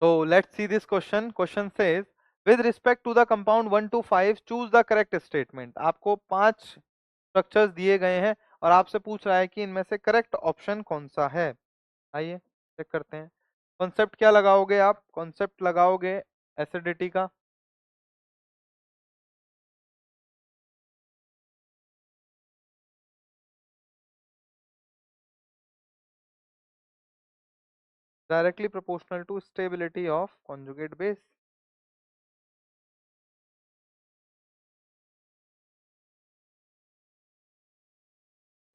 So let's see this question. Question says, with respect to the compound 1 to 5, choose the correct statement. आपको 5 structures दिए गए हैं और आपसे पूछ रहा है कि इनमें से करेक्ट ऑप्शन कौन सा है। आइए चेक करते हैं। कॉन्सेप्ट क्या लगाओगे आप? कॉन्सेप्ट लगाओगे एसिडिटी का। Directly proportional to stability of conjugate base.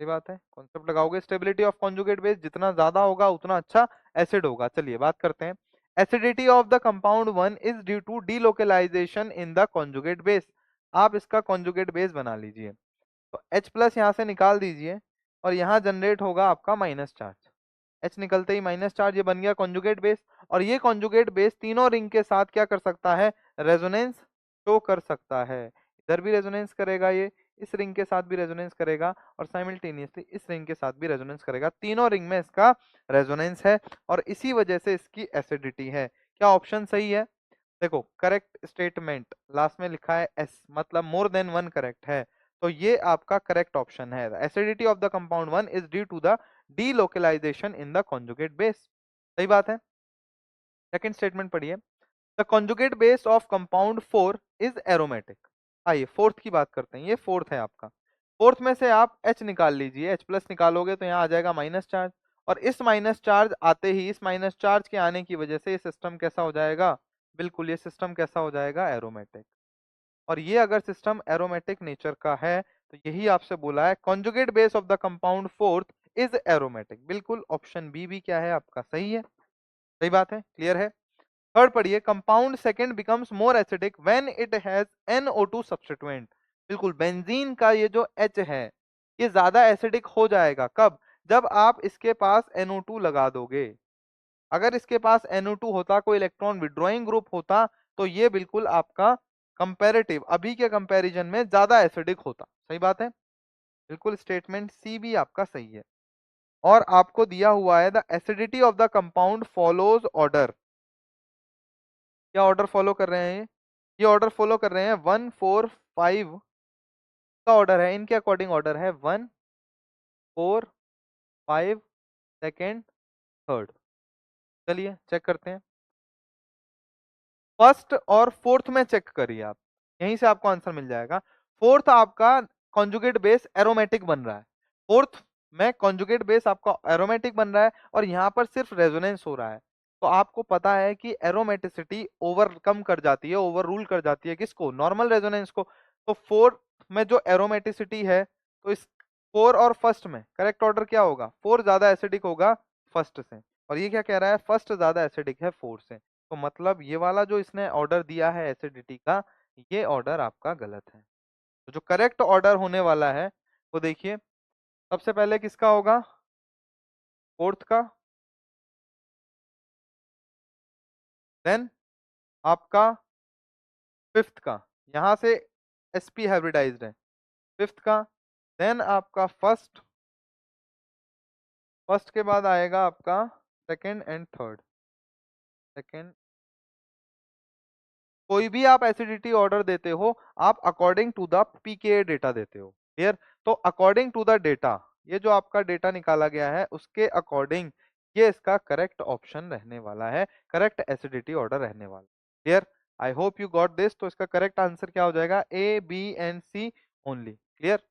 ये बात है, कॉन्सेप्ट लगाओगे स्टेबिलिटी ऑफ कॉन्जुगेट बेस, जितना ज्यादा होगा उतना अच्छा एसिड होगा। चलिए बात करते हैं। Acidity of the compound 1 is due to delocalisation in the conjugate base. आप इसका कॉन्जुगेट बेस बना लीजिए। तो H प्लस यहाँ से निकाल दीजिए और यहाँ जनरेट होगा आपका माइनस चार्ज। H निकलते ही माइनस चार्ज, ये बन गया कॉन्जुगेट बेस। और ये कॉन्जुगेट बेस तीनों रिंग के साथ क्या कर सकता है? रेजोनेंस शो कर सकता है। इधर भी रेजोनेंस करेगा, ये इस रिंग के साथ भी रेजोनेंस करेगा और साइमल्टेनियसली इस रिंग के साथ भी रेजोनेंस करेगा। तीनों रिंग में इसका रेजोनेंस है और इसी वजह से इसकी एसिडिटी है। क्या ऑप्शन सही है? देखो करेक्ट स्टेटमेंट लास्ट में लिखा है एस, मतलब मोर देन वन करेक्ट है। तो ये आपका करेक्ट ऑप्शन है। Acidity of the compound 1 is due to the delocalisation in the conjugate base. सही बात है। सेकंड स्टेटमेंट पढ़िए। The conjugate base of compound 4 is aromatic. आइए फोर्थ की बात करते हैं। ये फोर्थ है आपका। फोर्थ में से आप H निकाल लीजिए। H प्लस निकालोगे तो यहाँ आ जाएगा माइनस चार्ज और इस माइनस चार्ज आते ही, इस माइनस चार्ज के आने की वजह से ये सिस्टम कैसा हो जाएगा? बिल्कुल, ये सिस्टम कैसा हो जाएगा? एरोमेटिक। और ये अगर सिस्टम एरोमेटिक नेचर का है तो यही आपसे बोला है conjugate base of the compound fourth is aromatic. बिल्कुल ऑप्शन बी भी क्या है आपका? सही है। सही बात है, क्लियर है। थर्ड पढ़िए। Compound second becomes more acidic when it has NO2 substituent. बिल्कुल, बेंजीन का ये जो H है ये ज्यादा एसिडिक हो जाएगा। कब? जब आप इसके पास NO2 लगा दोगे। अगर इसके पास NO2 होता, कोई इलेक्ट्रॉन विड्रॉइंग ग्रुप होता, तो ये बिल्कुल आपका कंपैरेटिव, अभी के कंपैरिजन में ज्यादा एसिडिक होता। सही बात है। बिल्कुल स्टेटमेंट सी भी आपका सही है। और आपको दिया हुआ है the acidity of the compound follows order. क्या ऑर्डर फॉलो कर रहे हैं? ये ऑर्डर फॉलो कर रहे हैं 1 4 5 का ऑर्डर है। इनके अकॉर्डिंग ऑर्डर है 1 4 5 सेकेंड थर्ड। चलिए चेक करते हैं। फर्स्ट और फोर्थ में चेक करिए आप, यहीं से आपको आंसर मिल जाएगा। फोर्थ आपका कॉन्जुगेट बेस एरोमेटिक बन रहा है। फोर्थ में कॉन्जुगेट बेस आपका एरोमेटिक बन रहा है और यहाँ पर सिर्फ रेजोनेंस हो रहा है। तो आपको पता है कि एरोमेटिसिटी ओवरकम कर जाती है, ओवर रूल कर जाती है किसको? नॉर्मल रेजोनेंस को। तो फोर्थ में जो एरोमेटिसिटी है, तो इस फोर और फर्स्ट में करेक्ट ऑर्डर क्या होगा? फोर ज्यादा एसिडिक होगा फर्स्ट से, और ये क्या कह रहा है? फर्स्ट ज्यादा एसिडिक है फोर से। तो मतलब ये वाला जो इसने ऑर्डर दिया है एसिडिटी का, ये ऑर्डर आपका गलत है। तो जो करेक्ट ऑर्डर होने वाला है वो देखिए, सबसे पहले किसका होगा? फोर्थ का। देन आपका फिफ्थ का, यहां से sp हाइब्रिडाइज्ड है। फिफ्थ का। देन आपका फर्स्ट। फर्स्ट के बाद आएगा आपका सेकंड एंड थर्ड। सेकंड। कोई भी आप एसिडिटी ऑर्डर देते हो, आप according to the pK data देते हो। क्लियर? तो अकॉर्डिंग टू द डेटा, ये जो आपका डेटा निकाला गया है उसके अकॉर्डिंग ये इसका करेक्ट ऑप्शन रहने वाला है, करेक्ट एसिडिटी ऑर्डर रहने वाला। Clear? I hope you got this. तो इसका करेक्ट आंसर क्या हो जाएगा? A B and C only. Clear?